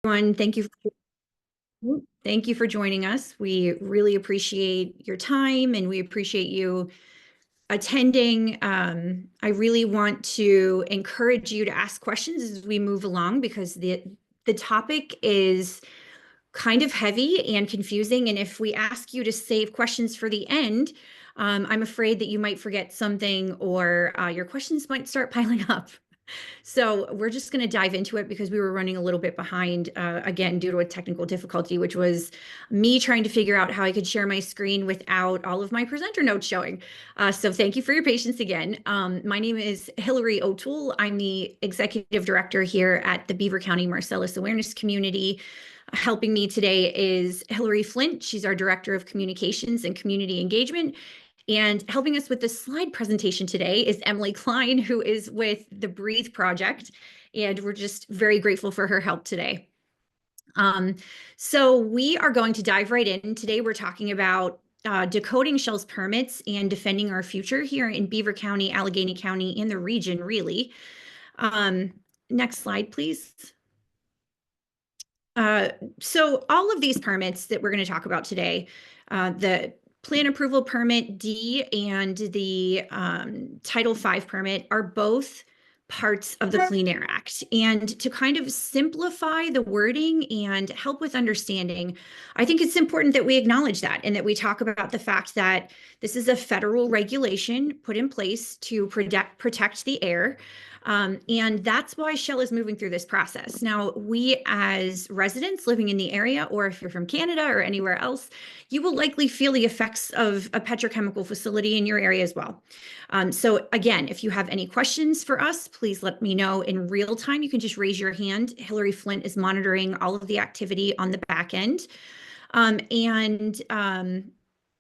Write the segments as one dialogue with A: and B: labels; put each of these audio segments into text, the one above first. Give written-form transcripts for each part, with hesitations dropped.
A: Everyone. Thank you for joining us. We really appreciate your time and we appreciate you attending. I really want to encourage you to ask questions as we move along because the topic is kind of heavy and confusing. And if we ask you to save questions for the end, I'm afraid that you might forget something or your questions might start piling up. So we're just going to dive into it because we were running a little bit behind, again, due to a technical difficulty, which was me trying to figure out how I could share my screen without all of my presenter notes showing. So thank you for your patience again. My name is Hillary O'Toole. I'm the executive director here at the Beaver County Marcellus Awareness Community. Helping me today is Hillary Flint. She's our director of communications and community engagement. And helping us with the slide presentation today is Emily Klein, who is with the Breathe Project. And we're just very grateful for her help today. So we are going to dive right in. Today we're talking about decoding Shell's permits and defending our future here in Beaver County, Allegheny County, in the region, really. Next slide, please. So all of these permits that we're going to talk about today, the Plan Approval Permit D and the Title V permit are both parts of the Clean Air Act. And to kind of simplify the wording and help with understanding, I think it's important that we acknowledge that and that we talk about the fact that this is a federal regulation put in place to protect the air. And that's why Shell is moving through this process. Now, we as residents living in the area, or if you're from Canada or anywhere else, you will likely feel the effects of a petrochemical facility in your area as well. So again, if you have any questions for us, please let me know in real time. You can just raise your hand. Hillary Flint is monitoring all of the activity on the back end.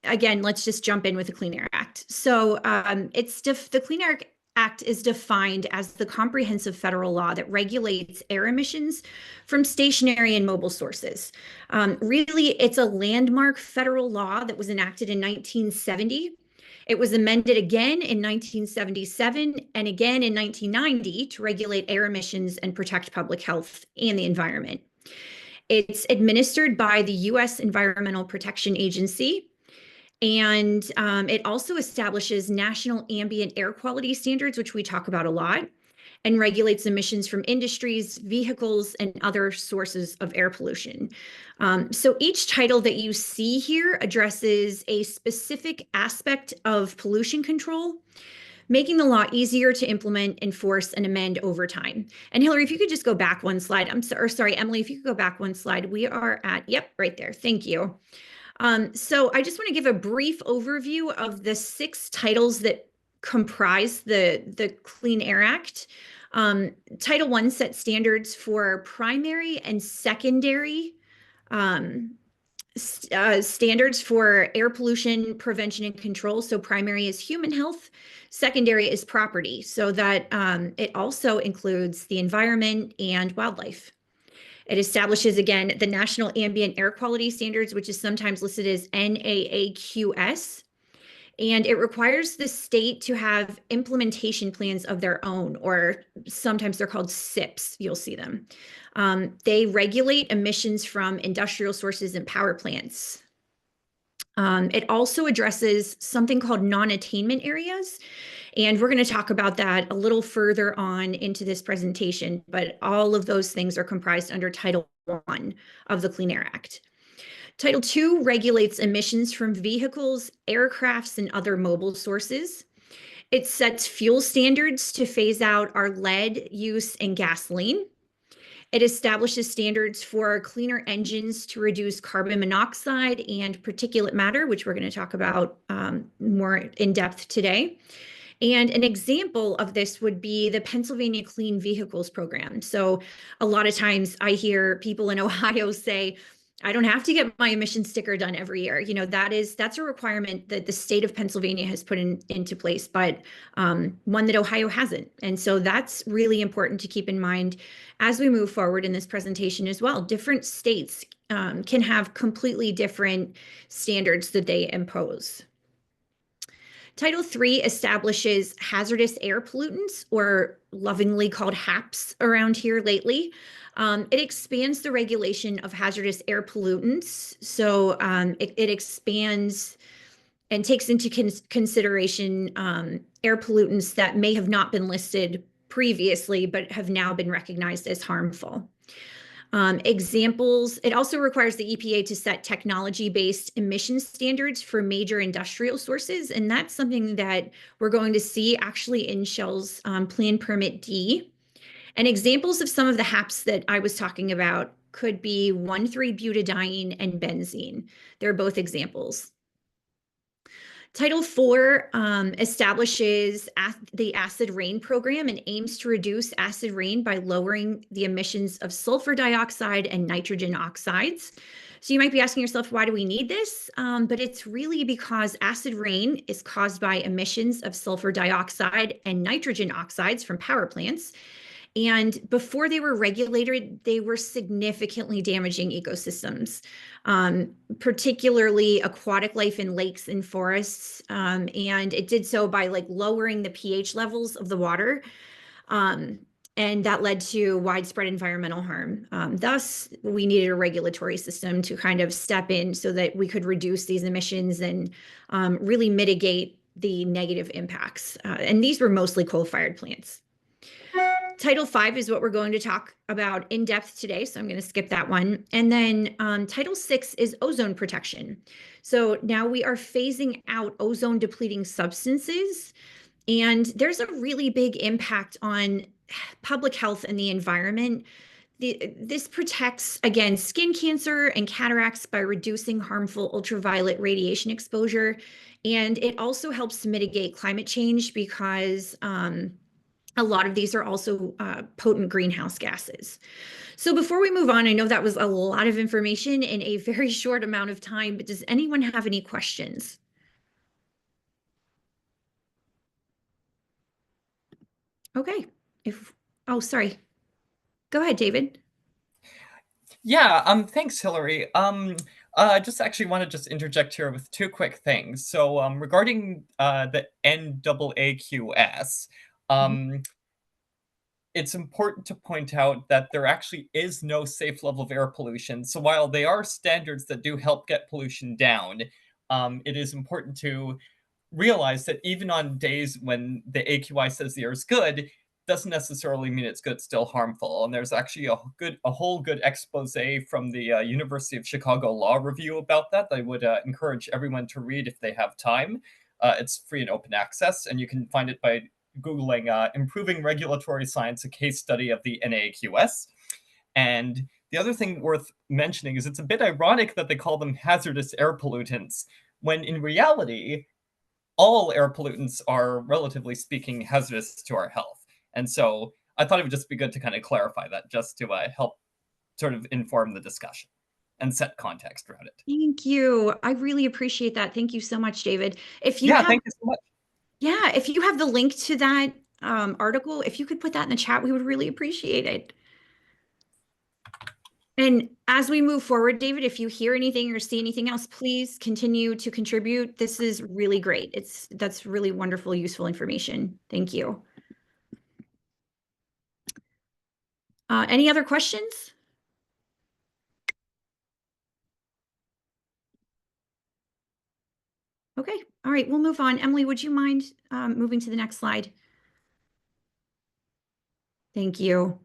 A: Again, let's just jump in with the Clean Air Act. So the Clean Air Act is defined as the comprehensive federal law that regulates air emissions from stationary and mobile sources. Really, it's a landmark federal law that was enacted in 1970. It was amended again in 1977 and again in 1990 to regulate air emissions and protect public health and the environment. It's administered by the U.S. Environmental Protection Agency. And it also establishes national ambient air quality standards, which we talk about a lot, and regulates emissions from industries, vehicles, and other sources of air pollution. So each title that you see here addresses a specific aspect of pollution control, making the law easier to implement, enforce, and amend over time. And Hillary, if you could just go back one slide. Sorry, Emily, if you could go back one slide. We are at, yep, right there. Thank you. So I just want to give a brief overview of the 6 titles that comprise the Clean Air Act. Title I sets standards for primary and secondary standards for air pollution prevention and control. So primary is human health, secondary is property, so that it also includes the environment and wildlife. It establishes, again, the National Ambient Air Quality Standards, which is sometimes listed as NAAQS. And it requires the state to have implementation plans of their own, or sometimes they're called SIPs. You'll see them. They regulate emissions from industrial sources and power plants. It also addresses something called non-attainment areas. And we're going to talk about that a little further on into this presentation, but all of those things are comprised under Title I of the Clean Air Act. Title II regulates emissions from vehicles, aircrafts, and other mobile sources. It sets fuel standards to phase out our lead use in gasoline. It establishes standards for cleaner engines to reduce carbon monoxide and particulate matter, which we're going to talk about more in depth today. And an example of this would be the Pennsylvania Clean Vehicles Program. So a lot of times I hear people in Ohio say, I don't have to get my emission sticker done every year. You know, that's a requirement that the state of Pennsylvania has put into place, but one that Ohio hasn't. And so that's really important to keep in mind as we move forward in this presentation as well. Different states can have completely different standards that they impose. Title III establishes hazardous air pollutants, or lovingly called HAPs around here lately. It expands the regulation of hazardous air pollutants. So it expands and takes into consideration air pollutants that may have not been listed previously, but have now been recognized as harmful. Examples, it also requires the EPA to set technology-based emission standards for major industrial sources, and that's something that we're going to see actually in Shell's Plan Permit D. And examples of some of the HAPs that I was talking about could be 1,3-butadiene and benzene. They're both examples. Title IV establishes the acid rain program and aims to reduce acid rain by lowering the emissions of sulfur dioxide and nitrogen oxides. So you might be asking yourself, why do we need this? But it's really because acid rain is caused by emissions of sulfur dioxide and nitrogen oxides from power plants. And before they were regulated, they were significantly damaging ecosystems, particularly aquatic life in lakes and forests. And it did so by like lowering the pH levels of the water. And that led to widespread environmental harm. Thus, we needed a regulatory system to kind of step in so that we could reduce these emissions and really mitigate the negative impacts. And these were mostly coal-fired plants. Title V is what we're going to talk about in depth today, so I'm going to skip that one. And then Title VI is ozone protection. So now we are phasing out ozone depleting substances, and there's a really big impact on public health and the environment. This protects against skin cancer and cataracts by reducing harmful ultraviolet radiation exposure. And it also helps to mitigate climate change because a lot of these are also potent greenhouse gases. So before we move on, I know that was a lot of information in a very short amount of time, but does anyone have any questions? Okay. Oh, sorry. Go ahead, David.
B: Yeah, thanks, Hillary. Just actually want to just interject here with two quick things. So, regarding the NAAQS, um, it's important to point out that there actually is no safe level of air pollution. So while they are standards that do help get pollution down, it is important to realize that even on days when the AQI says the air is good, doesn't necessarily mean it's good, it's still harmful. And there's actually a whole good expose from the University of Chicago Law Review about that. I would encourage everyone to read if they have time. It's free and open access, and you can find it by Googling Improving Regulatory Science, a case study of the NAQS. And the other thing worth mentioning is it's a bit ironic that they call them hazardous air pollutants, when in reality, all air pollutants are, relatively speaking, hazardous to our health. And so I thought it would just be good to kind of clarify that, just to help sort of inform the discussion and set context around it.
A: Thank you. I really appreciate that. Thank you so much, David.
B: Thank you so much.
A: Yeah, if you have the link to that article, if you could put that in the chat, we would really appreciate it. And as we move forward, David, if you hear anything or see anything else, please continue to contribute. This is really great. That's really wonderful, useful information. Thank you. Any other questions? Okay, all right, we'll move on. Emily, would you mind moving to the next slide? Thank you.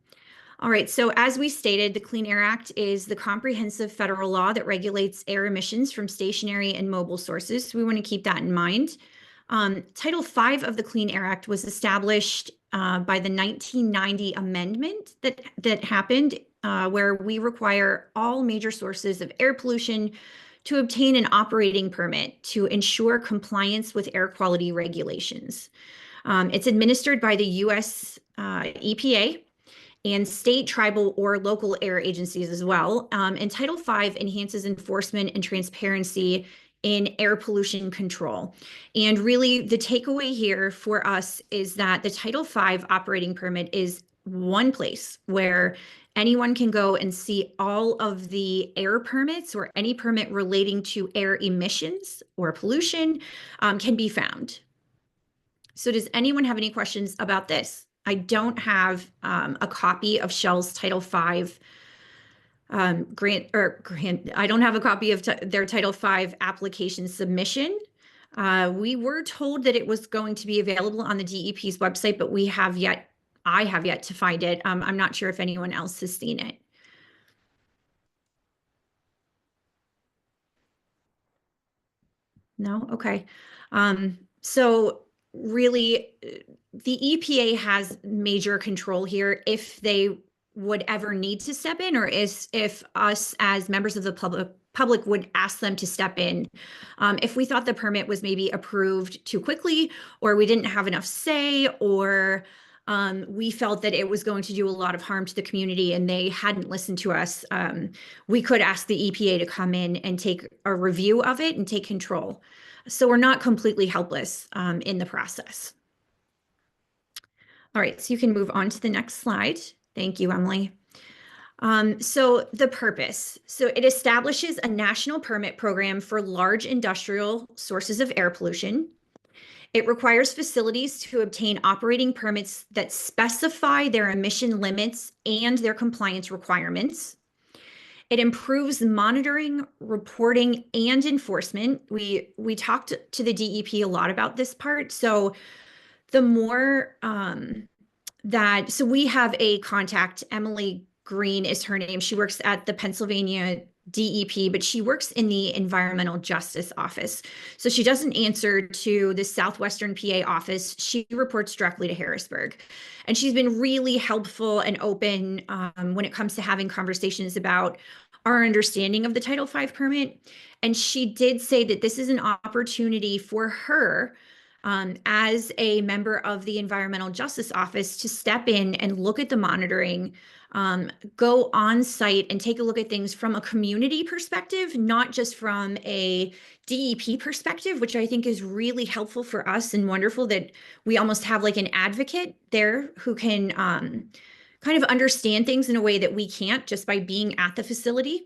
A: All right, so as we stated, the Clean Air Act is the comprehensive federal law that regulates air emissions from stationary and mobile sources. So we want to keep that in mind. Title V of the Clean Air Act was established by the 1990 amendment that happened, where we require all major sources of air pollution to obtain an operating permit to ensure compliance with air quality regulations. It's administered by the U.S. EPA and state, tribal, or local air agencies as well. And Title V enhances enforcement and transparency in air pollution control. And really, the takeaway here for us is that the Title V operating permit is one place where anyone can go and see all of the air permits or any permit relating to air emissions or pollution can be found. So does anyone have any questions about this? I don't have a copy of Shell's Title V grant. I don't have a copy of their Title V application submission. We were told that it was going to be available on the DEP's website, but I have yet to find it. I'm not sure if anyone else has seen it. No? Okay. So really, the EPA has major control here if they would ever need to step in, or if us as members of the public would ask them to step in. If we thought the permit was maybe approved too quickly, or we didn't have enough say, or we felt that it was going to do a lot of harm to the community and they hadn't listened to us, we could ask the EPA to come in and take a review of it and take control. So we're not completely helpless in the process. All right, so you can move on to the next slide. Thank you, Emily. So the purpose. So it establishes a national permit program for large industrial sources of air pollution. It requires facilities to obtain operating permits that specify their emission limits and their compliance requirements. It improves monitoring, reporting, and enforcement. We talked to the DEP a lot about this part. So the more so we have a contact, Emily Green is her name. She works at the Pennsylvania DEP, but she works in the Environmental Justice Office. So she doesn't answer to the Southwestern PA office. She reports directly to Harrisburg. And she's been really helpful and open when it comes to having conversations about our understanding of the Title V permit. And she did say that this is an opportunity for her as a member of the Environmental Justice Office to step in and look at the monitoring, go on site and take a look at things from a community perspective, not just from a DEP perspective, which I think is really helpful for us and wonderful that we almost have like an advocate there who can kind of understand things in a way that we can't just by being at the facility.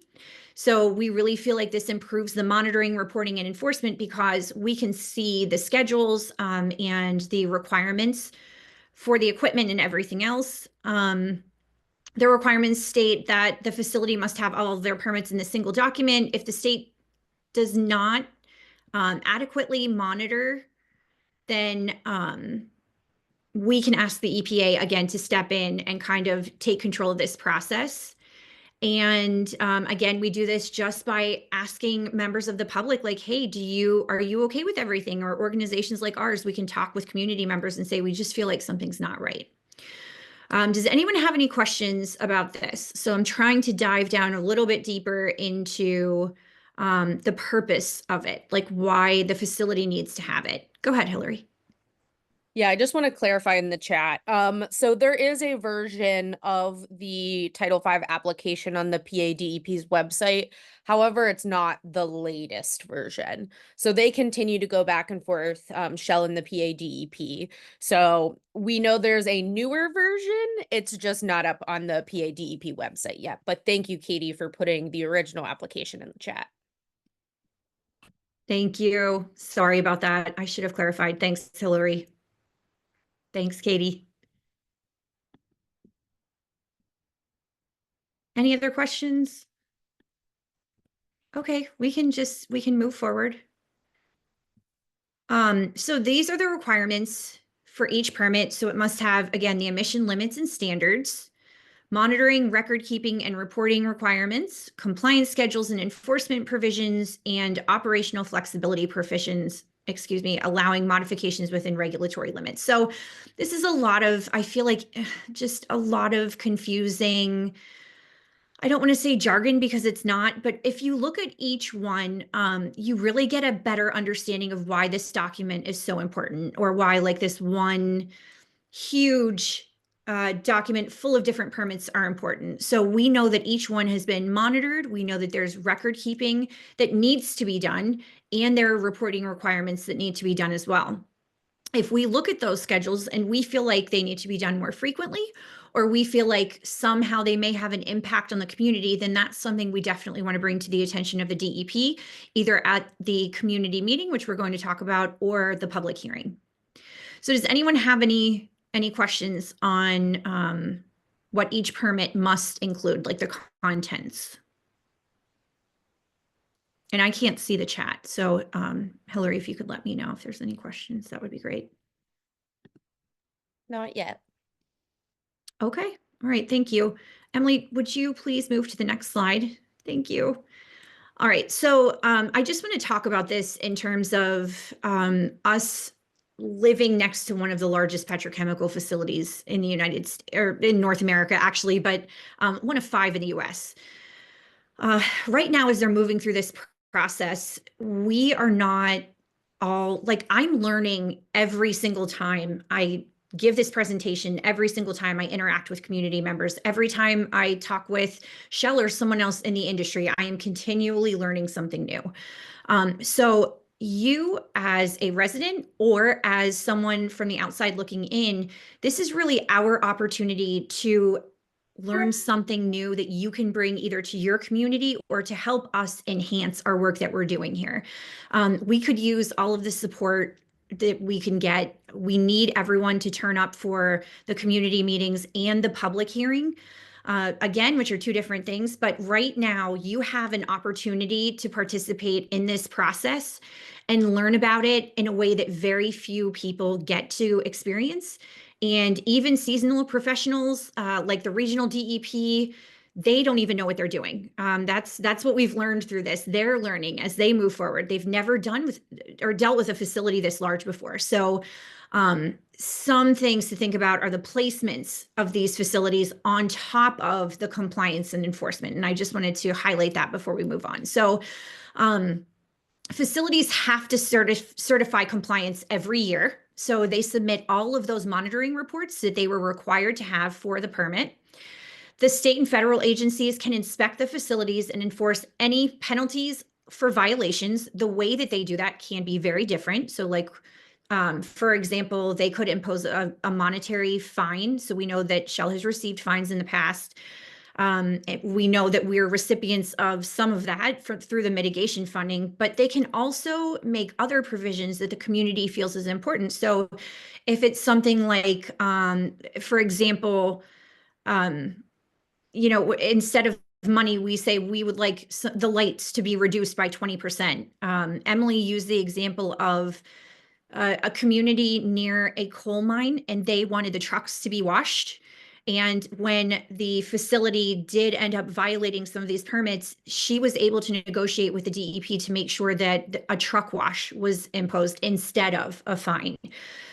A: So we really feel like this improves the monitoring, reporting, and enforcement because we can see the schedules and the requirements for the equipment and everything else. The requirements state that the facility must have all of their permits in the single document. If the state does not adequately monitor, then we can ask the EPA again to step in and kind of take control of this process. And again, we do this just by asking members of the public, like, hey, are you okay with everything? Or organizations like ours, we can talk with community members and say, we just feel like something's not right. Does anyone have any questions about this? So I'm trying to dive down a little bit deeper into the purpose of it, like why the facility needs to have it. Go ahead, Hillary.
C: Yeah, I just want to clarify in the chat. So there is a version of the Title V application on the PADEP's website. However, it's not the latest version. So they continue to go back and forth, Shell and the PADEP. So we know there's a newer version. It's just not up on the PADEP website yet. But thank you, Katie, for putting the original application in the chat.
A: Thank you. Sorry about that. I should have clarified. Thanks, Hillary. Thanks, Katie. Any other questions? Okay, we can move forward. So these are the requirements for each permit. So it must have, again, the emission limits and standards, monitoring, record keeping, and reporting requirements, compliance schedules and enforcement provisions, and operational flexibility provisions, allowing modifications within regulatory limits. So this is a lot of, I feel like just a lot of confusing, I don't want to say jargon because it's not, but if you look at each one, you really get a better understanding of why this document is so important or why like this one huge document full of different permits are important. So we know that each one has been monitored. We know that there's record keeping that needs to be done, and there are reporting requirements that need to be done as well. If we look at those schedules and we feel like they need to be done more frequently, or we feel like somehow they may have an impact on the community, then that's something we definitely want to bring to the attention of the DEP, either at the community meeting, which we're going to talk about, or the public hearing. So does anyone have any any questions on what each permit must include, like the contents. And I can't see the chat, so Hillary, if you could let me know if there's any questions, that would be great.
C: Not yet.
A: Okay, all right, thank you. Emily, would you please move to the next slide? Thank you. All right, so I just want to talk about this in terms of us living next to one of the largest petrochemical facilities in the United States, or in North America, actually, but one of 5 in the US. Right now, as they're moving through this process, we are not all, like, I'm learning every single time I give this presentation, every single time I interact with community members, every time I talk with Shell or someone else in the industry, I am continually learning something new. So you as a resident or as someone from the outside looking in, this is really our opportunity to learn something new that you can bring either to your community or to help us enhance our work that we're doing here. We could use all of the support that we can get. We need everyone to turn up for the community meetings and the public hearing. Again, which are 2 different things, but right now you have an opportunity to participate in this process and learn about it in a way that very few people get to experience. And even seasonal professionals, like the regional DEP, they don't even know what they're doing. That's what we've learned through this. They're learning as they move forward. They've never done with or dealt with a facility this large before. So some things to think about are the placements of these facilities on top of the compliance and enforcement. And I just wanted to highlight that before we move on. So facilities have to certify compliance every year. So they submit all of those monitoring reports that they were required to have for the permit. The state and federal agencies can inspect the facilities and enforce any penalties for violations. The way that they do that can be very different. So like, for example, they could impose a monetary fine. So we know that Shell has received fines in the past. We know that we're recipients of some of that through the mitigation funding, but they can also make other provisions that the community feels is important. So if it's something like, for example, instead of money, we say we would like the lights to be reduced by 20%. Emily used the example of a community near a coal mine, and they wanted the trucks to be washed. And when the facility did end up violating some of these permits, she was able to negotiate with the DEP to make sure that a truck wash was imposed instead of a fine.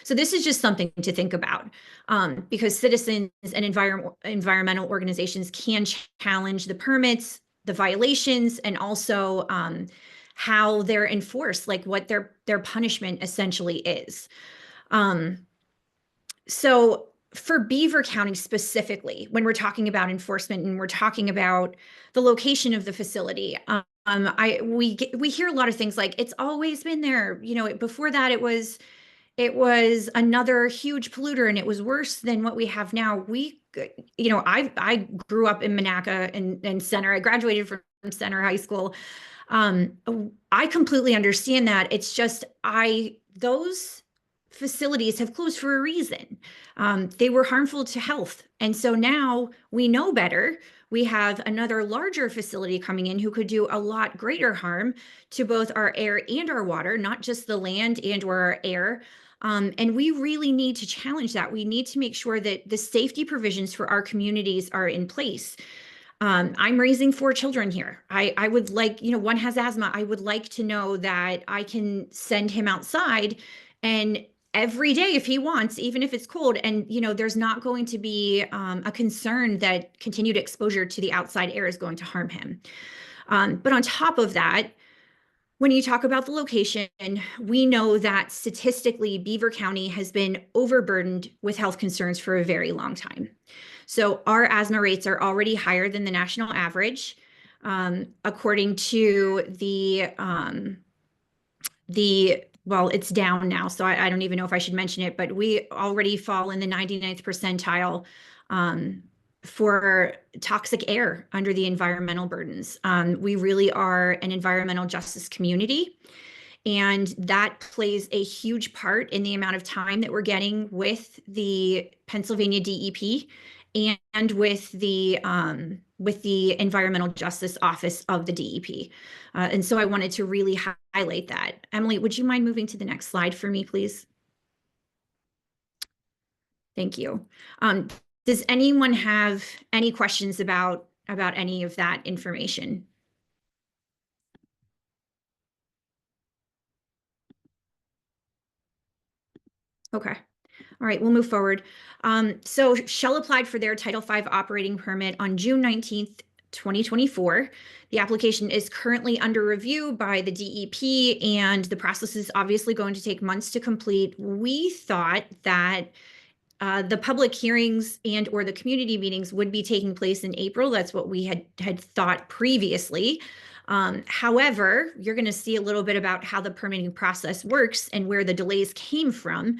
A: So this is just something to think about, because citizens and environmental organizations can challenge the permits, the violations, and also how they're enforced, like what their punishment essentially is. So for Beaver County specifically, when we're talking about enforcement and we're talking about the location of the facility, we hear a lot of things like it's always been there. Before that it was another huge polluter and it was worse than what we have now. I grew up in Monaca and Center. I graduated from Center High School. I completely understand that. It's just those facilities have closed for a reason. They were harmful to health. And so now we know better. We have another larger facility coming in who could do a lot greater harm to both our air and our water, not just the land and or our air. And we really need to challenge that. We need to make sure that the safety provisions for our communities are in place. I'm raising 4 children here. I would like, one has asthma. I would like to know that I can send him outside and every day if he wants, even if it's cold, and there's not going to be a concern that continued exposure to the outside air is going to harm him. But on top of that, when you talk about the location, we know that statistically Beaver County has been overburdened with health concerns for a very long time. So our asthma rates are already higher than the national average. According to well, it's down now, so I don't even know if I should mention it, but we already fall in the 99th percentile for toxic air under the environmental burdens. We really are an environmental justice community. And that plays a huge part in the amount of time that we're getting with the Pennsylvania DEP and with the Environmental Justice Office of the DEP. And so I wanted to really highlight that. Emily, would you mind moving to the next slide for me, please? Thank you. Does anyone have any questions about any of that information? Okay. All right, we'll move forward. So Shell applied for their Title V operating permit on June 19th, 2024. The application is currently under review by the DEP, and the process is obviously going to take months to complete. We thought that the public hearings and or the community meetings would be taking place in April. That's what we had thought previously. However, you're going to see a little bit about how the permitting process works and where the delays came from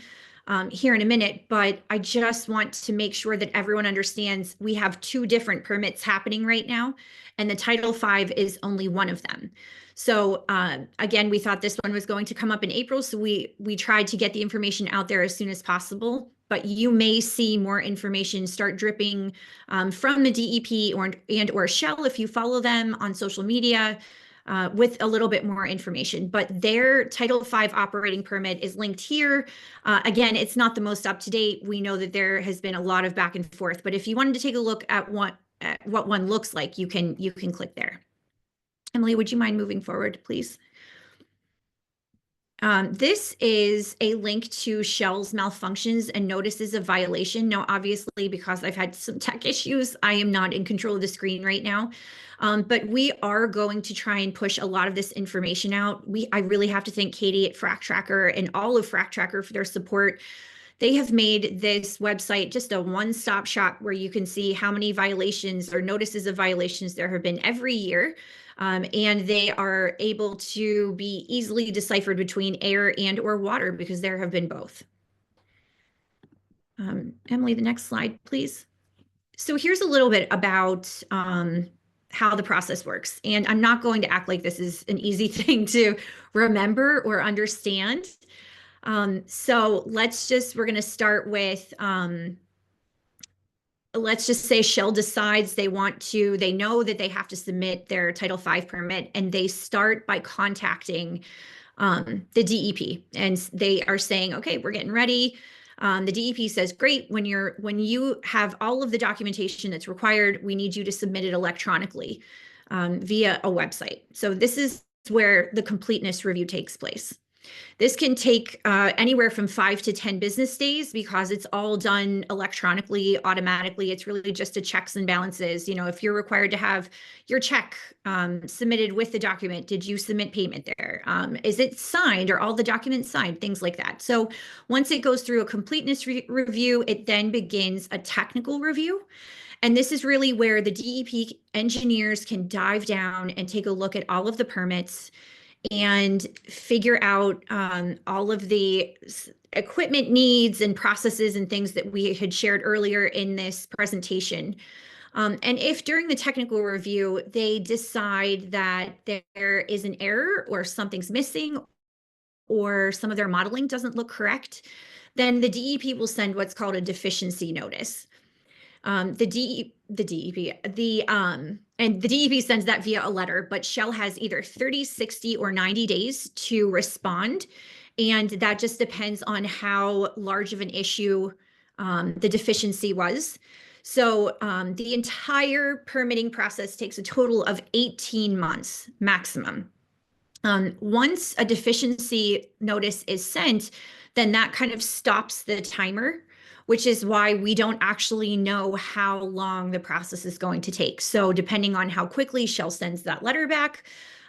A: here in a minute, but I just want to make sure that everyone understands we have two different permits happening right now, and the Title V is only one of them. So again, we thought this one was going to come up in April, so we tried to get the information out there as soon as possible, but you may see more information start dripping from the DEP or Shell if you follow them on social media. With a little bit more information, but their Title V operating permit is linked here. Again, it's not the most up to date. We know that there has been a lot of back and forth, but if you wanted to take a look at what one looks like, you can click there. Emily, would you mind moving forward, please? This is a link to Shell's malfunctions and notices of violation. Now, obviously, because I've had some tech issues, I am not in control of the screen right now. But we are going to try and push a lot of this information out. I really have to thank Katie at Frac Tracker and all of Frac Tracker for their support. They have made this website just a one-stop shop where you can see how many violations or notices of violations there have been every year. And they are able to be easily deciphered between air and or water because there have been both. Emily, the next slide, please. So here's a little bit about how the process works. And I'm not going to act like this is an easy thing to remember or understand. So we're going to start with, let's just say Shell decides they know that they have to submit their Title V permit, and they start by contacting the DEP, and they are saying, okay, we're getting ready. The DEP says, great, when you have all of the documentation that's required, we need you to submit it electronically via a website. So this is where the completeness review takes place. This can take anywhere from 5 to 10 business days because it's all done electronically, automatically. It's really just a checks and balances. You know, if you're required to have your check submitted with the document, did you submit payment there? Is it signed? Are all the documents signed? Things like that. So once it goes through a completeness review, it then begins a technical review. And this is really where the DEP engineers can dive down and take a look at all of the permits and figure out all of the equipment needs and processes and things that we had shared earlier in this presentation. And if during the technical review, they decide that there is an error or something's missing or some of their modeling doesn't look correct, then the DEP will send what's called a deficiency notice. The DEP sends that via a letter, but Shell has either 30, 60, or 90 days to respond. And that just depends on how large of an issue the deficiency was. So the entire permitting process takes a total of 18 months maximum. Once a deficiency notice is sent, then that kind of stops the timer, which is why we don't actually know how long the process is going to take. So depending on how quickly Shell sends that letter back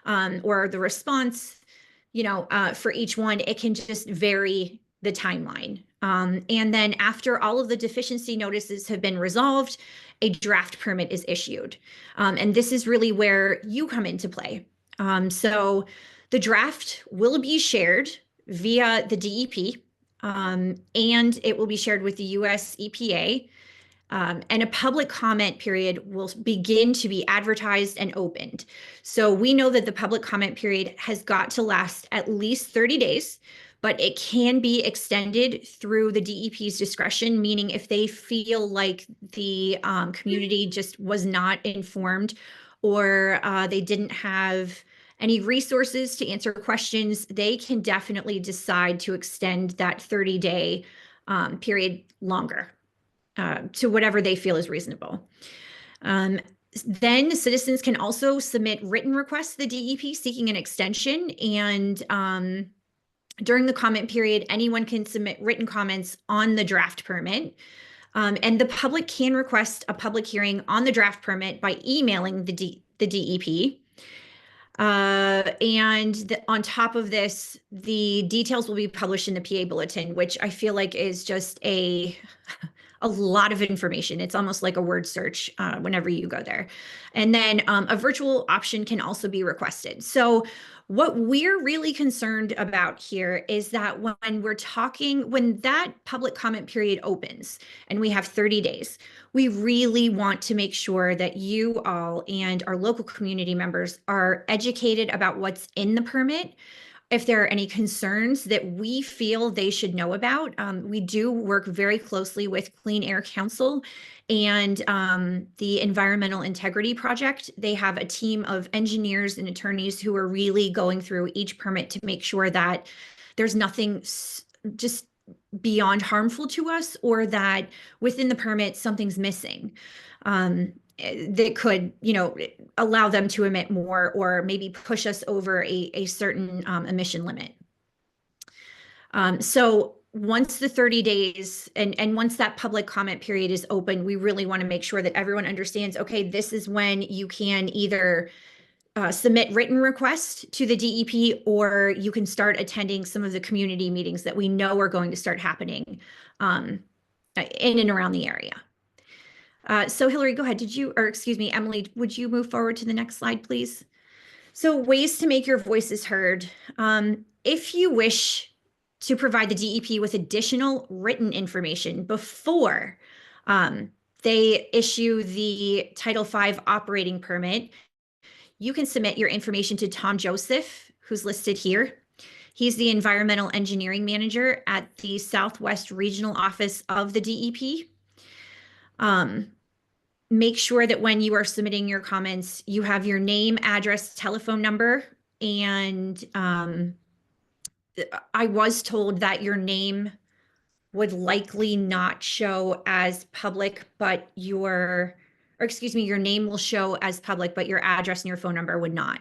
A: or the response, for each one, it can just vary the timeline. And then after all of the deficiency notices have been resolved, a draft permit is issued. And this is really where you come into play. So the draft will be shared via the DEP, and it will be shared with the US EPA. And a public comment period will begin to be advertised and opened. So we know that the public comment period has got to last at least 30 days, but it can be extended through the DEP's discretion, meaning if they feel like the community just was not informed or they didn't have any resources to answer questions, they can definitely decide to extend that 30-day period longer. To whatever they feel is reasonable. Then citizens can also submit written requests to the DEP seeking an extension. And during the comment period, anyone can submit written comments on the draft permit. And the public can request a public hearing on the draft permit by emailing the DEP. On top of this, the details will be published in the PA Bulletin, which I feel like is just a lot of information. It's almost like a word search whenever you go there. And then a virtual option can also be requested. So what we're really concerned about here is that when that public comment period opens and we have 30 days, we really want to make sure that you all and our local community members are educated about what's in the permit. If there are any concerns that we feel they should know about, we do work very closely with Clean Air Council and the Environmental Integrity Project. They have a team of engineers and attorneys who are really going through each permit to make sure that there's nothing just beyond harmful to us or that within the permit something's missing. That could, allow them to emit more or maybe push us over a certain emission limit. So once the 30 days and once that public comment period is open, we really want to make sure that everyone understands, okay, this is when you can either submit written requests to the DEP or you can start attending some of the community meetings that we know are going to start happening in and around the area. So Hillary, go ahead. Emily, would you move forward to the next slide, please? So ways to make your voices heard. If you wish to provide the DEP with additional written information before they issue the Title V operating permit, you can submit your information to Tom Joseph, who's listed here. He's the environmental engineering manager at the Southwest Regional Office of the DEP. Make sure that when you are submitting your comments, you have your name, address, telephone number, and I was told that your name would likely not show as public, but your name will show as public, but your address and your phone number would not.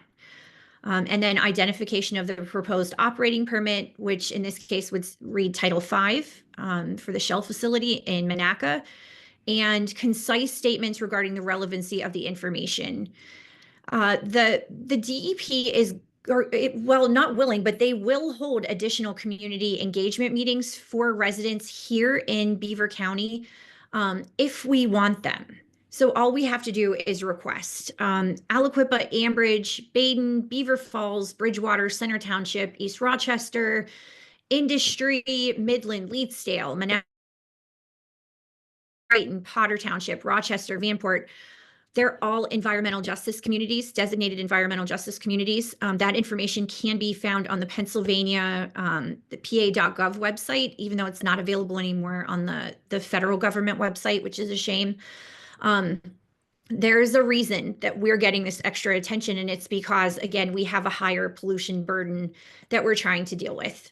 A: And then identification of the proposed operating permit, which in this case would read Title V for the Shell facility in Monaca, and concise statements regarding the relevancy of the information. The DEP is, not willing, but they will hold additional community engagement meetings for residents here in Beaver County if we want them. So all we have to do is request. Aliquippa, Ambridge, Baden, Beaver Falls, Bridgewater, Center Township, East Rochester, Industry, Midland, Leetsdale, Monaca, Brighton, Potter Township, Rochester, Vanport. They're all environmental justice communities, designated environmental justice communities. That information can be found on the Pennsylvania, the PA.gov website, even though it's not available anymore on the federal government website, which is a shame. There's a reason that we're getting this extra attention, and it's because, again, we have a higher pollution burden that we're trying to deal with.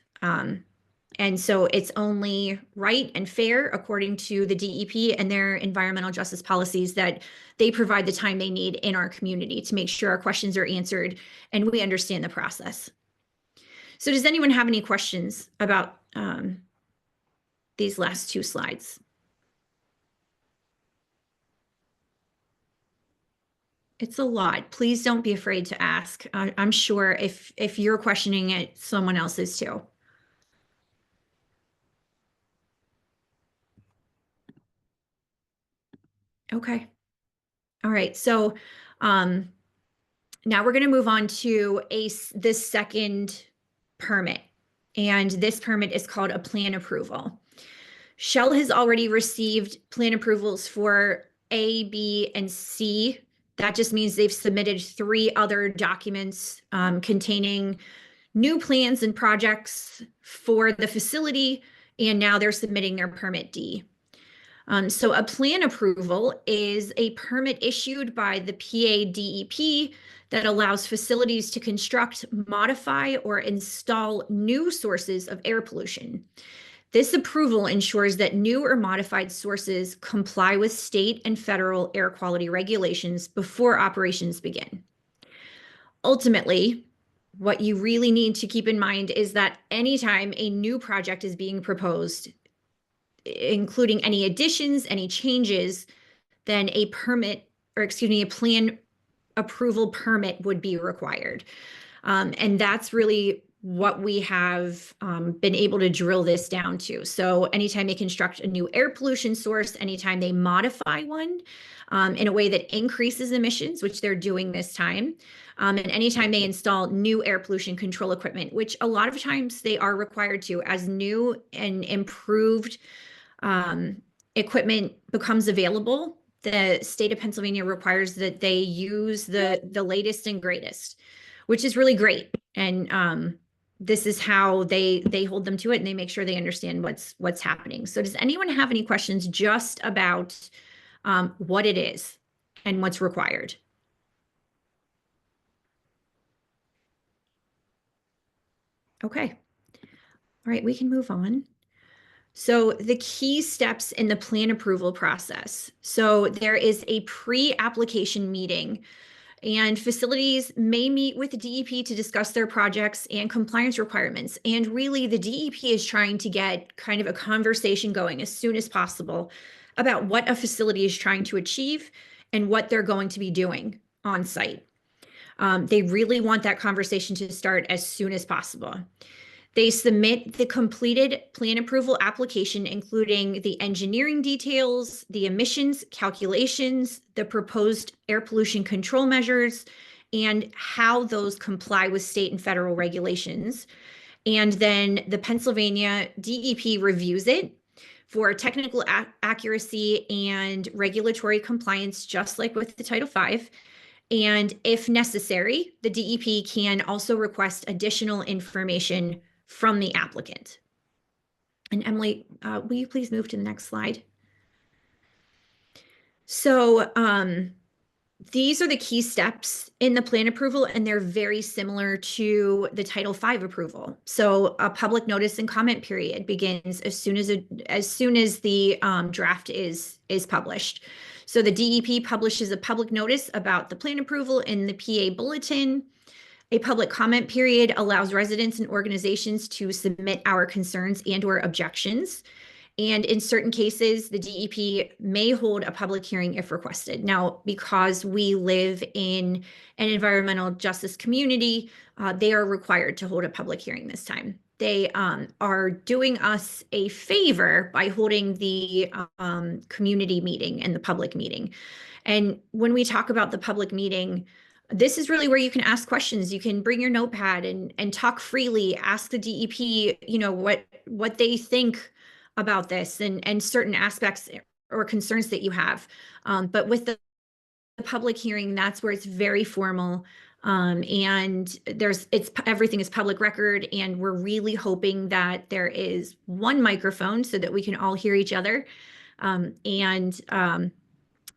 A: And so it's only right and fair, according to the DEP and their environmental justice policies, that they provide the time they need in our community to make sure our questions are answered and we understand the process. So does anyone have any questions about these last two slides? It's a lot. Please don't be afraid to ask. I'm sure if you're questioning it, someone else is too. Okay. All right. So now we're going to move on to this second permit. And this permit is called a plan approval. Shell has already received plan approvals for A, B, and C. That just means they've submitted 3 other documents containing new plans and projects for the facility, and now they're submitting their permit D. So a plan approval is a permit issued by the PADEP that allows facilities to construct, modify, or install new sources of air pollution. This approval ensures that new or modified sources comply with state and federal air quality regulations before operations begin. Ultimately, what you really need to keep in mind is that anytime a new project is being proposed, including any additions, any changes, then a plan approval permit would be required. And that's really what we have been able to drill this down to. So anytime they construct a new air pollution source, anytime they modify one in a way that increases emissions, which they're doing this time, and anytime they install new air pollution control equipment, which a lot of times they are required to, as new and improved equipment becomes available, the state of Pennsylvania requires that they use the latest and greatest, which is really great. And this is how they hold them to it, and they make sure they understand what's happening. So does anyone have any questions just about what it is and what's required? Okay. All right, we can move on. So the key steps in the plan approval process. So there is a pre-application meeting, and facilities may meet with the DEP to discuss their projects and compliance requirements. And really, the DEP is trying to get kind of a conversation going as soon as possible about what a facility is trying to achieve and what they're going to be doing on site. They really want that conversation to start as soon as possible. They submit the completed plan approval application, including the engineering details, the emissions calculations, the proposed air pollution control measures, and how those comply with state and federal regulations. And then the Pennsylvania DEP reviews it for technical accuracy and regulatory compliance, just like with the Title V. And if necessary, the DEP can also request additional information from the applicant. And Emily, will you please move to the next slide? So these are the key steps in the plan approval, and they're very similar to the Title V approval. So a public notice and comment period begins as soon as the draft is published. So the DEP publishes a public notice about the plan approval in the PA Bulletin. A public comment period allows residents and organizations to submit our concerns and/or objections. And in certain cases, the DEP may hold a public hearing if requested. Now, because we live in an environmental justice community, they are required to hold a public hearing this time. They are doing us a favor by holding the community meeting and the public meeting. And when we talk about the public meeting, this is really where you can ask questions. You can bring your notepad and talk freely, ask the DEP, what they think about this and certain aspects or concerns that you have. But with the public hearing, that's where it's very formal. And everything is public record, and we're really hoping that there is one microphone so that we can all hear each other. We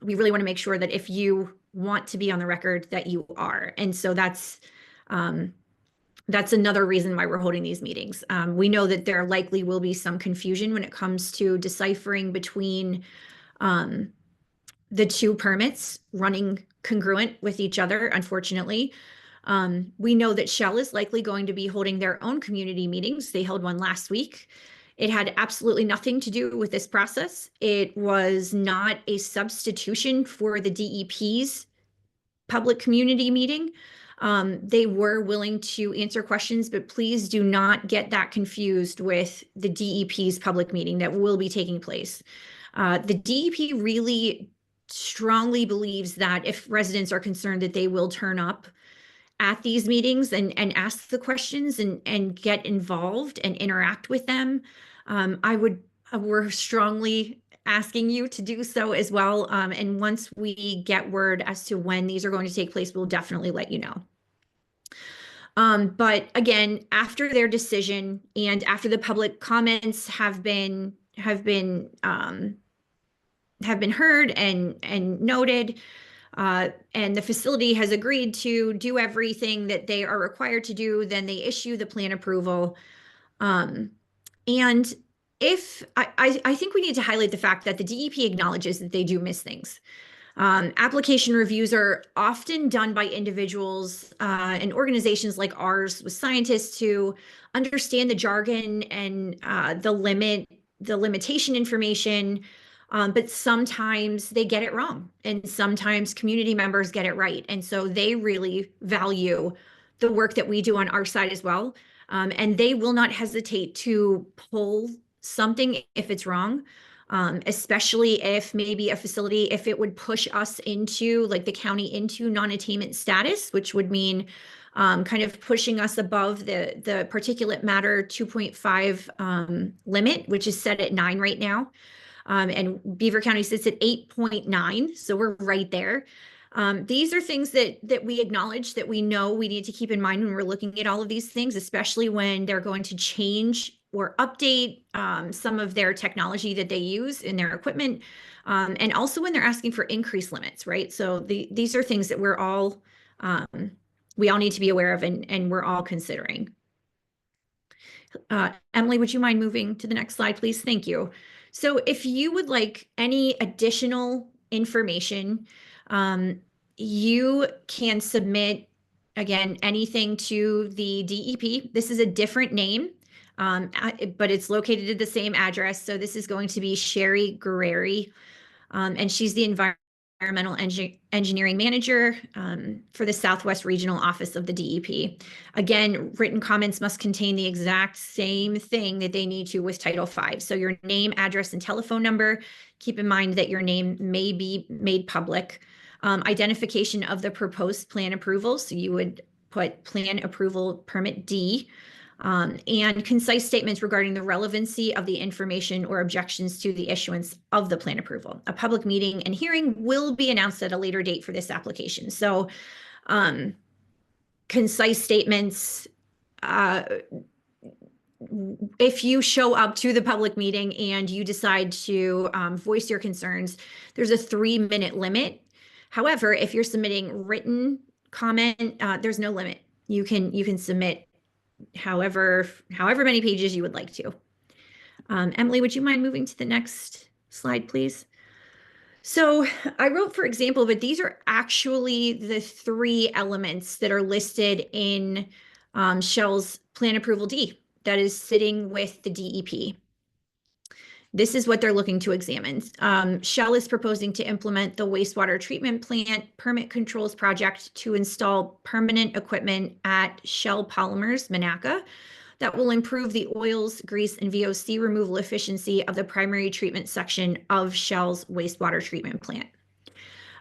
A: really want to make sure that if you want to be on the record, that you are. And so that's another reason why we're holding these meetings. We know that there likely will be some confusion when it comes to deciphering between the 2 permits running congruent with each other, unfortunately. We know that Shell is likely going to be holding their own community meetings. They held one last week. It had absolutely nothing to do with this process. It was not a substitution for the DEP's public community meeting. They were willing to answer questions, but please do not get that confused with the DEP's public meeting that will be taking place. The DEP really strongly believes that if residents are concerned, that they will turn up at these meetings and ask the questions and get involved and interact with them. I would we're strongly asking you to do so as well. And once we get word as to when these are going to take place, we'll definitely let you know. But again, after their decision and after the public comments have been heard and noted, and the facility has agreed to do everything that they are required to do, then they issue the plan approval. And if I think we need to highlight the fact that the DEP acknowledges that they do miss things. Application reviews are often done by individuals and organizations like ours with scientists who understand the jargon and the limitation information, but sometimes they get it wrong, and sometimes community members get it right. And so they really value the work that we do on our side as well. And they will not hesitate to pull something if it's wrong. Especially if maybe a facility, if it would push us into, like the county, into non-attainment status, which would mean kind of pushing us above the particulate matter 2.5 limit, which is set at 9 right now. And Beaver County sits at 8.9, so we're right there. These are things that we acknowledge, that we know we need to keep in mind when we're looking at all of these things, especially when they're going to change or update some of their technology that they use in their equipment, and also when they're asking for increased limits, right? So these are things that we all need to be aware of, and we're all considering. Emily, would you mind moving to the next slide, please? Thank you. So if you would like any additional information, you can submit, again, anything to the DEP. This is a different name, but it's located at the same address. So this is going to be Sherry Guerreri, and she's the Environmental Engineering Manager for the Southwest Regional Office of the DEP. Again, written comments must contain the exact same thing that they need to with Title V. So your name, address, and telephone number. Keep in mind that your name may be made public. Identification of the proposed plan approval. So you would put Plan Approval Permit D. And concise statements regarding the relevancy of the information or objections to the issuance of the plan approval. A public meeting and hearing will be announced at a later date for this application. So concise statements, if you show up to the public meeting and you decide to voice your concerns, there's a 3-minute limit. However, if you're submitting written comment, there's no limit. You can submit however many pages you would like to. Emily, would you mind moving to the next slide, please? So I wrote, for example, but these are actually the 3 elements that are listed in Shell's Plan Approval D that is sitting with the DEP. This is what they're looking to examine. Shell is proposing to implement the wastewater treatment plant permit controls project to install permanent equipment at Shell Polymers, Monaca, that will improve the oils, grease, and VOC removal efficiency of the primary treatment section of Shell's wastewater treatment plant.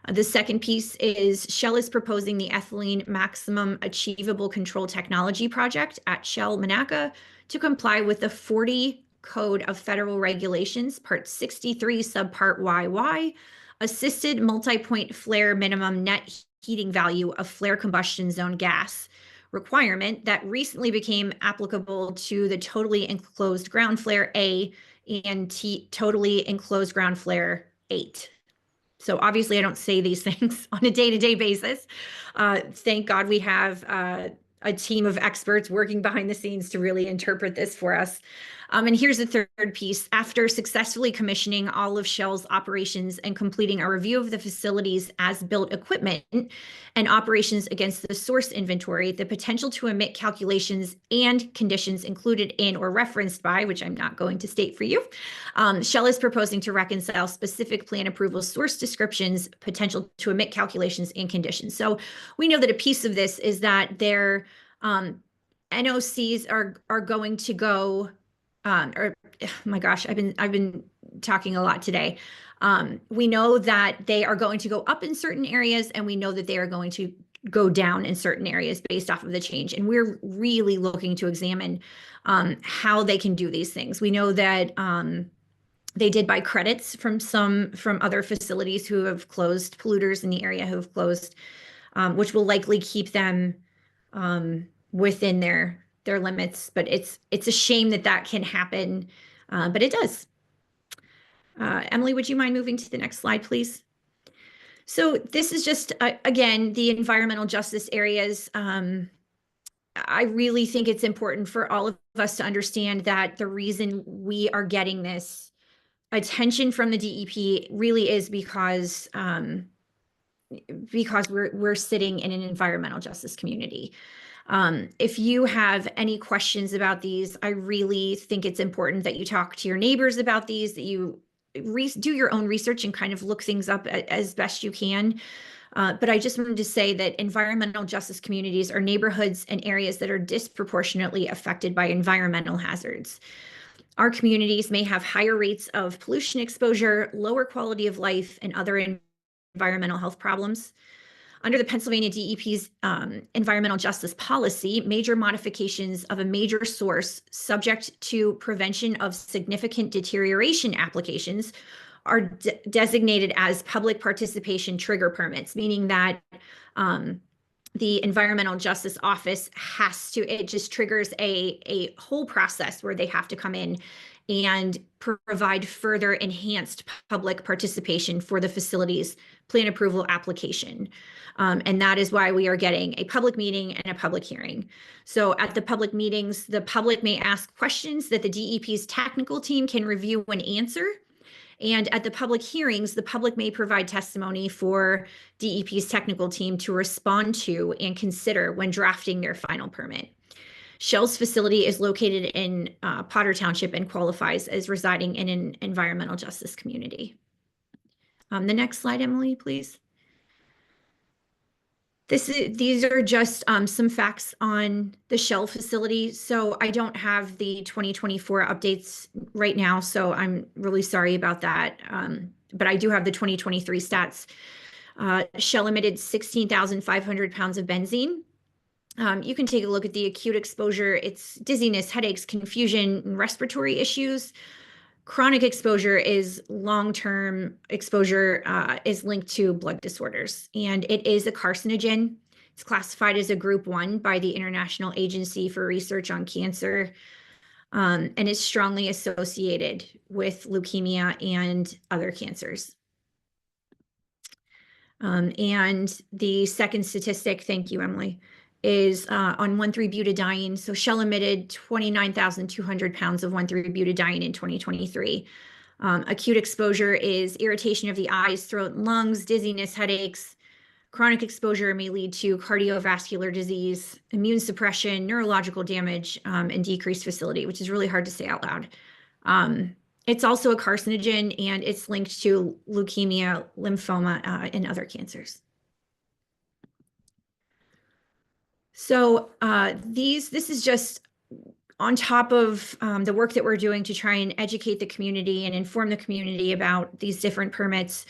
A: The second piece is Shell is proposing the ethylene maximum achievable control technology project at Shell Monaca to comply with the 40 Code of Federal Regulations, Part 63, Subpart YY, assisted multi-point flare minimum net heating value of flare combustion zone gas requirement that recently became applicable to the totally enclosed ground flare A and totally enclosed ground flare 8. So obviously I don't say these things on a day-to-day basis. Thank God we have a team of experts working behind the scenes to really interpret this for us. And here's the third piece. After successfully commissioning all of Shell's operations and completing a review of the facility's as-built equipment and operations against the source inventory, the potential to emit calculations and conditions included in or referenced by, which I'm not going to state for you, Shell is proposing to reconcile specific plan approval source descriptions, potential to emit calculations and conditions. So we know that a piece of this is that their NOCs are going to go, oh my gosh, I've been talking a lot today. We know that they are going to go up in certain areas, and we know that they are going to go down in certain areas based off of the change. And we're really looking to examine how they can do these things. We know that They did buy credits from other facilities who have closed, polluters in the area who have closed, which will likely keep them within their limits. But it's a shame that that can happen, but it does. Emily, would you mind moving to the next slide, please? So this is just, again, the environmental justice areas. I really think it's important for all of us to understand that the reason we are getting this attention from the DEP really is because we're sitting in an environmental justice community. If you have any questions about these, I really think it's important that you talk to your neighbors about these, that you do your own research and kind of look things up as best you can. But I just wanted to say that environmental justice communities are neighborhoods and areas that are disproportionately affected by environmental hazards. Our communities may have higher rates of pollution exposure, lower quality of life, and other environmental health problems. Under the Pennsylvania DEP's environmental justice policy, major modifications of a major source subject to prevention of significant deterioration applications are designated as public participation trigger permits, meaning that the Environmental Justice Office it just triggers a whole process where they have to come in and provide further enhanced public participation for the facility's plan approval application. And that is why we are getting a public meeting and a public hearing. So at the public meetings, the public may ask questions that the DEP's technical team can review and answer. And at the public hearings, the public may provide testimony for DEP's technical team to respond to and consider when drafting their final permit. Shell's facility is located in Potter Township and qualifies as residing in an environmental justice community. The next slide, Emily, please. These are just some facts on the Shell facility. So I don't have the 2024 updates right now, so I'm really sorry about that. But I do have the 2023 stats. Shell emitted 16,500 pounds of benzene. You can take a look at the acute exposure. It's dizziness, headaches, confusion, and respiratory issues. Chronic exposure is long-term exposure is linked to blood disorders, and it is a carcinogen. It's classified as a group 1 by the International Agency for Research on Cancer, and is strongly associated with leukemia and other cancers. And the second statistic, thank you, Emily, is on 1,3-butadiene. So Shell emitted 29,200 pounds of 1,3-butadiene in 2023. Acute exposure is irritation of the eyes, throat, and lungs, dizziness, headaches. Chronic exposure may lead to cardiovascular disease, immune suppression, neurological damage, and decreased facility, which is really hard to say out loud. It's also a carcinogen, and it's linked to leukemia, lymphoma, and other cancers. So this is just on top of the work that we're doing to try and educate the community and inform the community about these different permits.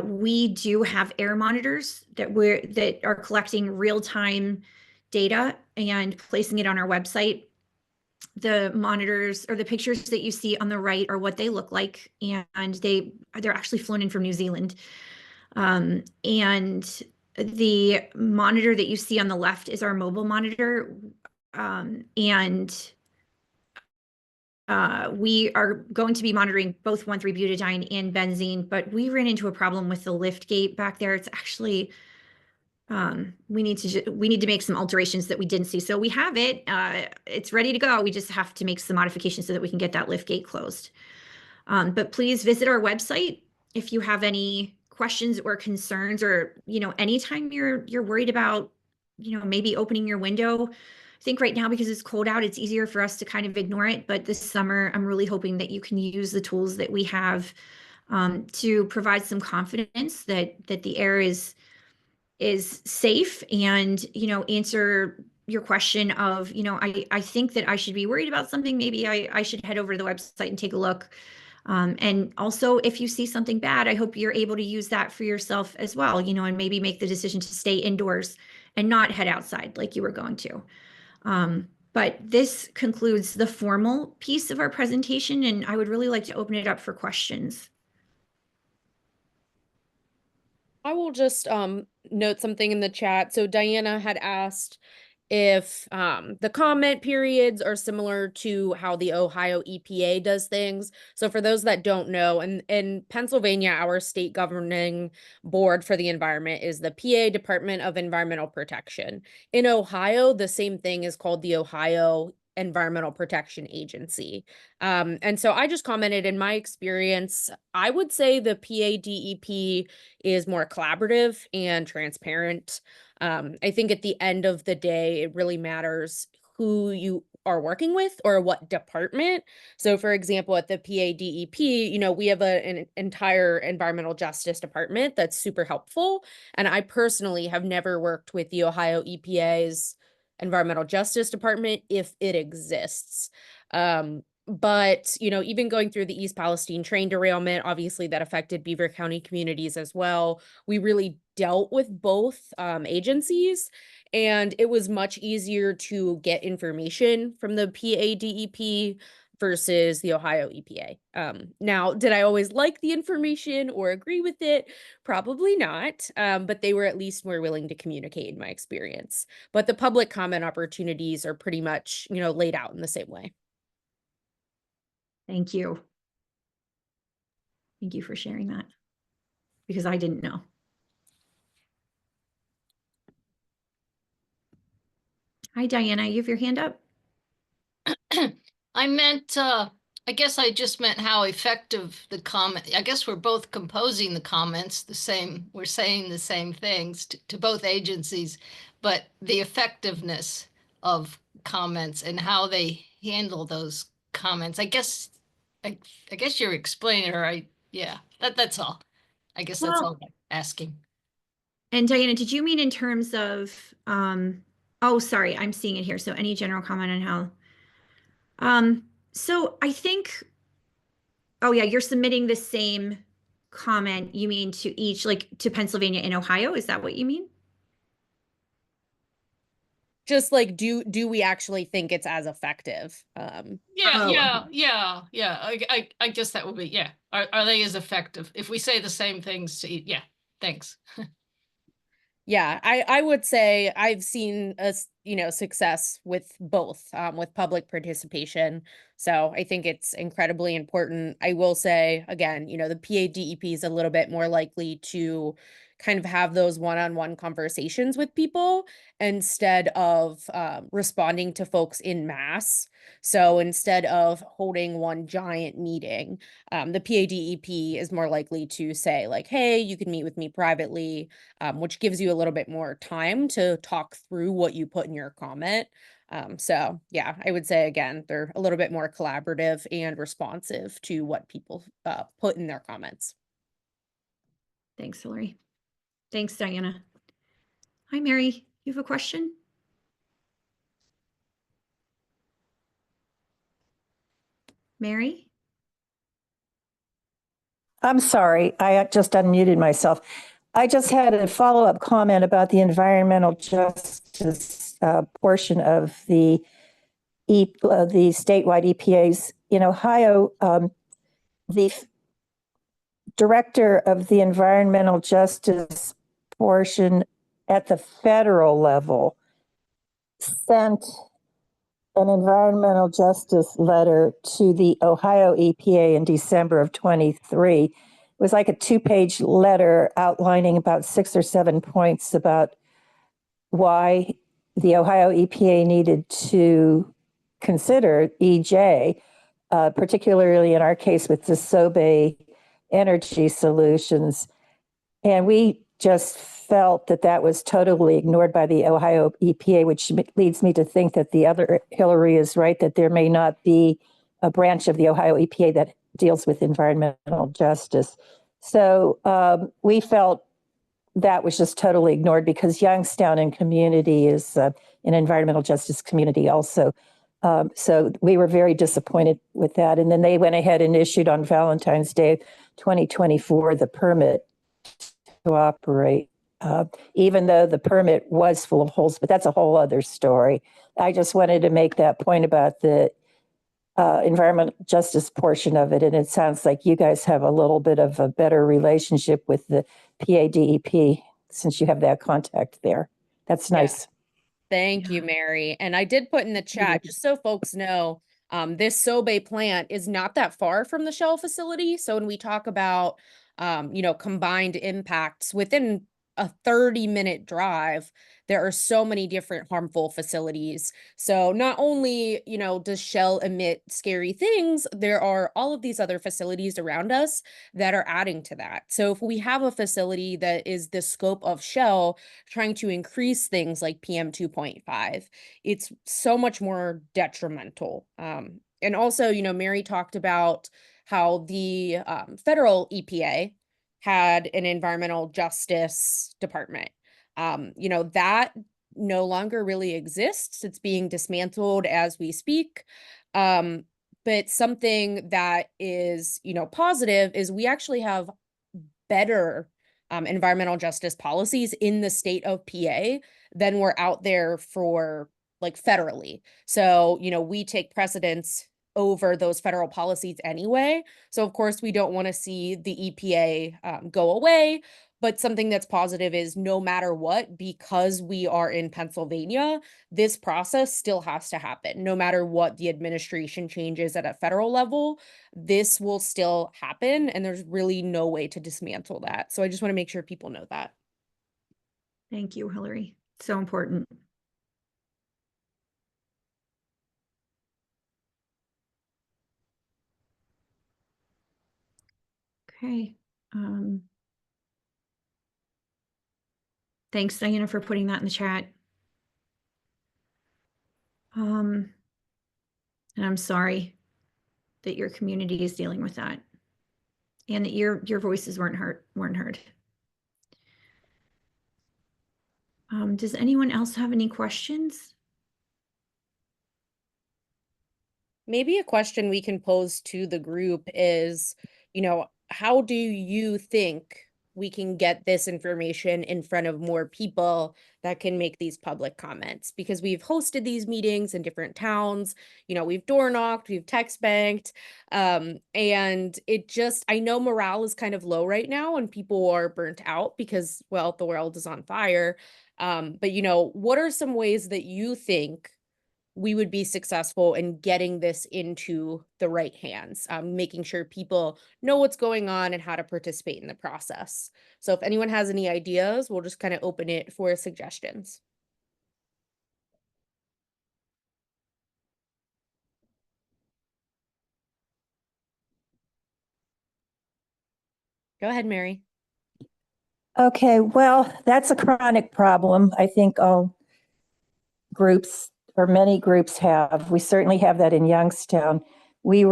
A: We do have air monitors that are collecting real-time data and placing it on our website. The monitors or the pictures that you see on the right are what they look like, and they're actually flown in from New Zealand. And the monitor that you see on the left is our mobile monitor. We are going to be monitoring both 1,3-butadiene and benzene, but we ran into a problem with the lift gate back there. It's actually, we need to make some alterations that we didn't see. So we have it, it's ready to go. We just have to make some modifications so that we can get that lift gate closed. But please visit our website if you have any questions or concerns, or anytime you're worried about maybe opening your window. I think right now, because it's cold out, it's easier for us to kind of ignore it, but this summer I'm really hoping that you can use the tools that we have to provide some confidence that the air is safe, and answer your question of I think that I should be worried about something. Maybe I should head over to the website and take a look. And also, if you see something bad, I hope you're able to use that for yourself as well, and maybe make the decision to stay indoors and not head outside like you were going to. But this concludes the formal piece of our presentation, and I would really like to open it up for questions.
C: I will just note something in the chat. So Diana had asked if the comment periods are similar to how the Ohio EPA does things. So for those that don't know, in Pennsylvania, our state governing board for the environment is the PA Department of Environmental Protection. In Ohio, the same thing is called the Ohio Environmental Protection Agency. And so I just commented, in my experience, I would say the PADEP is more collaborative and transparent. I think at the end of the day, it really matters who you are working with or what department. So for example, at the PADEP, we have an entire environmental justice department that's super helpful. And I personally have never worked with the Ohio EPA's environmental justice department if it exists. But even going through the East Palestine train derailment, obviously that affected Beaver County communities as well. We really dealt with both agencies, and it was much easier to get information from the PADEP versus the Ohio EPA. Now, did I always like the information or agree with it? Probably not, but they were at least more willing to communicate in my experience. But the public comment opportunities are pretty much, laid out in the same way.
A: Thank you. Thank you for sharing that, because I didn't know. Hi, Diana, you have your hand up?
D: I guess I just meant how effective the comment, I guess we're both composing the comments we're saying the same things to both agencies, but the effectiveness of comments and how they handle those comments. I guess you're explaining it, or yeah, that's all. I guess that's all I'm asking.
A: And Diana, did you mean in terms of, oh, sorry, I'm seeing it here. So any general comment on how, so I think, oh yeah, you're submitting the same comment, you mean to each, like to Pennsylvania and Ohio? Is that what you mean?
C: Just like, do we actually think it's as effective?
D: Yeah. I guess that would be, yeah. Are they as effective? If we say the same things to each, yeah, thanks.
C: Yeah, I would say I've seen success with both, with public participation. So I think it's incredibly important. I will say again, the PADEP is a little bit more likely to kind of have those one-on-one conversations with people instead of responding to folks in mass. So instead of holding one giant meeting, the PADEP is more likely to say like, hey, you can meet with me privately, which gives you a little bit more time to talk through what you put in your comment. So yeah, I would say again, they're a little bit more collaborative and responsive to what people put in their comments.
A: Thanks, Hillary. Thanks, Diana. Hi, Mary. You have a question? Mary?
E: I'm sorry, I just unmuted myself. I just had a follow-up comment about the environmental justice portion of the statewide EPAs. In Ohio, the director of the environmental justice portion at the federal level sent an environmental justice letter to the Ohio EPA in December of 23. It was like a 2-page letter outlining about 6 or 7 points about why the Ohio EPA needed to consider EJ, particularly in our case with the Sobe Energy Solutions. And we just felt that that was totally ignored by the Ohio EPA, which leads me to think that the other Hillary is right, that there may not be a branch of the Ohio EPA that deals with environmental justice. So we felt that was just totally ignored because Youngstown and community is an environmental justice community also. So we were very disappointed with that. And then they went ahead and issued on Valentine's Day 2024 the permit to operate. even though the permit was full of holes, but that's a whole other story. I just wanted to make that point about the environmental justice portion of it. And it sounds like you guys have a little bit of a better relationship with the PADEP since you have that contact there. That's nice.
C: Thank you, Mary. And I did put in the chat, just so folks know, this Sobe plant is not that far from the Shell facility. So when we talk about, combined impacts within a 30-minute drive, there are so many different harmful facilities. So not only, does Shell emit scary things, there are all of these other facilities around us that are adding to that. So if we have a facility that is the scope of Shell trying to increase things like PM 2.5, it's so much more detrimental. And also, Mary talked about how the federal EPA had an environmental justice department. That no longer really exists. It's being dismantled as we speak. But something that is, positive is we actually have better environmental justice policies in the state of PA than were out there for like federally. So, we take precedence over those federal policies anyway. So of course we don't want to see the EPA go away, but something that's positive is no matter what, because we are in Pennsylvania, this process still has to happen. No matter what the administration changes at a federal level, this will still happen. And there's really no way to dismantle that. So I just want to make sure people know that.
A: Thank you, Hillary. So important. Okay. Thanks, Diana, for putting that in the chat. And I'm sorry that your community is dealing with that, and that your voices weren't heard. Does anyone else have any questions?
C: Maybe a question we can pose to the group is, how do you think we can get this information in front of more people that can make these public comments? Because we've hosted these meetings in different towns, we've door knocked, we've text banked, and I know morale is kind of low right now and people are burnt out because, well, the world is on fire. But what are some ways that you think we would be successful in getting this into the right hands, making sure people know what's going on and how to participate in the process? So if anyone has any ideas, we'll just kind of open it for suggestions. Go ahead, Mary.
E: Okay, well, that's a chronic problem. I think all groups or many groups have. We certainly have that in Youngstown. We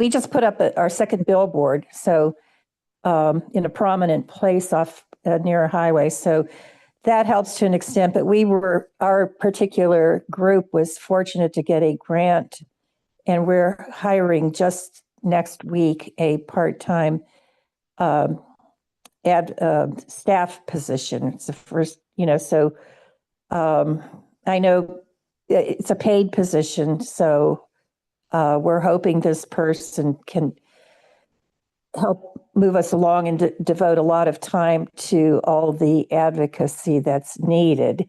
E: just put up our second billboard, so in a prominent place off near a highway. So that helps to an extent. But our particular group was fortunate to get a grant, and we're hiring just next week a part-time staff position. It's the first, so I know it's a paid position, so we're hoping this person can help move us along and devote a lot of time to all the advocacy that's needed.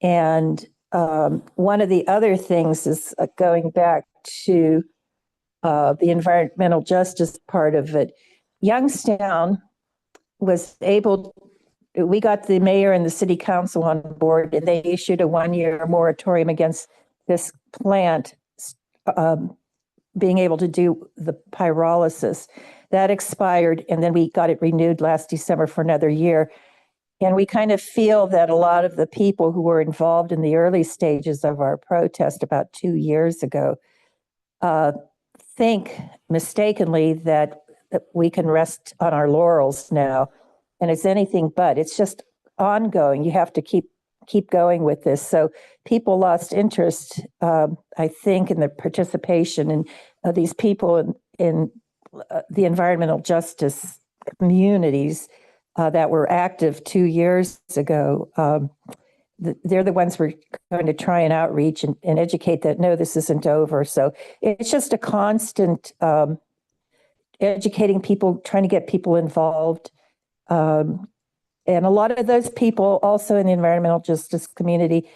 E: And one of the other things is going back to the environmental justice part of it. Youngstown was able, we got the mayor and the city council on board, and they issued a 1-year moratorium against this plant being able to do the pyrolysis. That expired, and then we got it renewed last December for another year. And we kind of feel that a lot of the people who were involved in the early stages of our protest about 2 years ago think mistakenly that we can rest on our laurels now. And it's anything but. It's just ongoing. You have to keep going with this. So people lost interest, I think, in the participation and these people in the environmental justice communities that were active 2 years ago. They're the ones we're going to try and outreach and educate that, no, this isn't over. So it's just a constant educating people, trying to get people involved. And a lot of those people also in the environmental justice community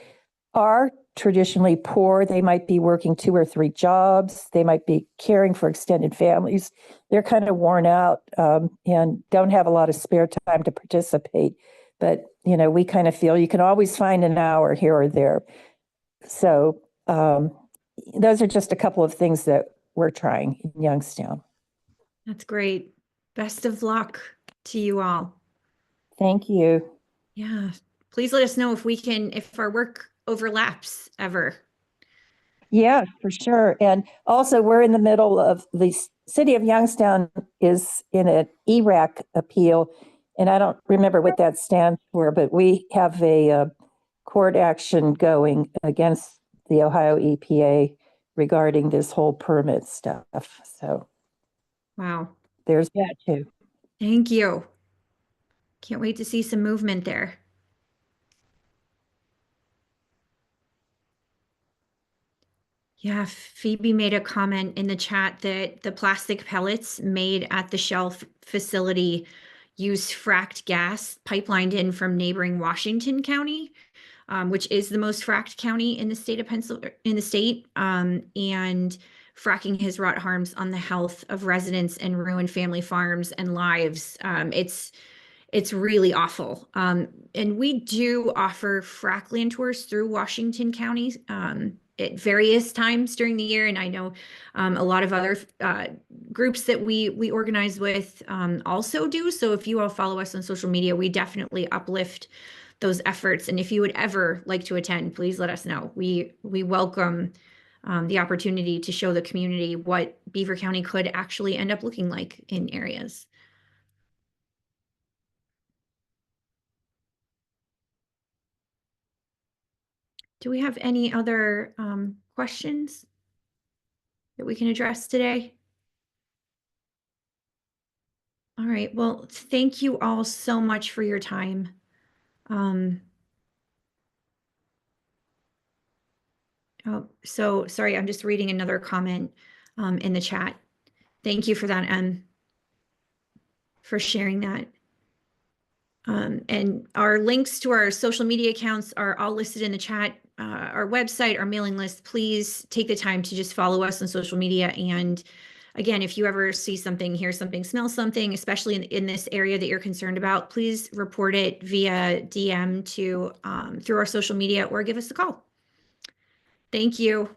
E: are traditionally poor. They might be working 2 or 3 jobs. They might be caring for extended families. They're kind of worn out and don't have a lot of spare time to participate. But, we kind of feel you can always find an hour here or there. So those are just a couple of things that we're trying in Youngstown.
A: That's great. Best of luck to you all.
E: Thank you.
A: Yeah. Please let us know if our work overlaps ever.
E: Yeah, for sure. And also, we're in the middle of the city of Youngstown is in an ERAC appeal. And I don't remember what that stands for, but we have a court action going against the Ohio EPA regarding this whole permit stuff. So
A: Wow.
E: there's that too.
A: Thank you. Can't wait to see some movement there. Yeah, Phoebe made a comment in the chat that the plastic pellets made at the Shelf facility use fracked gas pipelined in from neighboring Washington County, which is the most fracked county in the state of Pennsylvania, and fracking has wrought harms on the health of residents and ruined family farms and lives. It's really awful. And we do offer frack land tours through Washington County at various times during the year. And I know a lot of other groups that we organize with also do. So if you all follow us on social media, we definitely uplift those efforts. And if you would ever like to attend, please let us know. We welcome the opportunity to show the community what Beaver County could actually end up looking like in areas. Do we have any other questions that we can address today? All right, well, thank you all so much for your time. So sorry, I'm just reading another comment in the chat. Thank you for that, for sharing that. And our links to our social media accounts are all listed in the chat. Our website, our mailing list, please take the time to just follow us on social media. And again, if you ever see something, hear something, smell something, especially in this area that you're concerned about, please report it via DM to through our social media or give us a call. Thank you.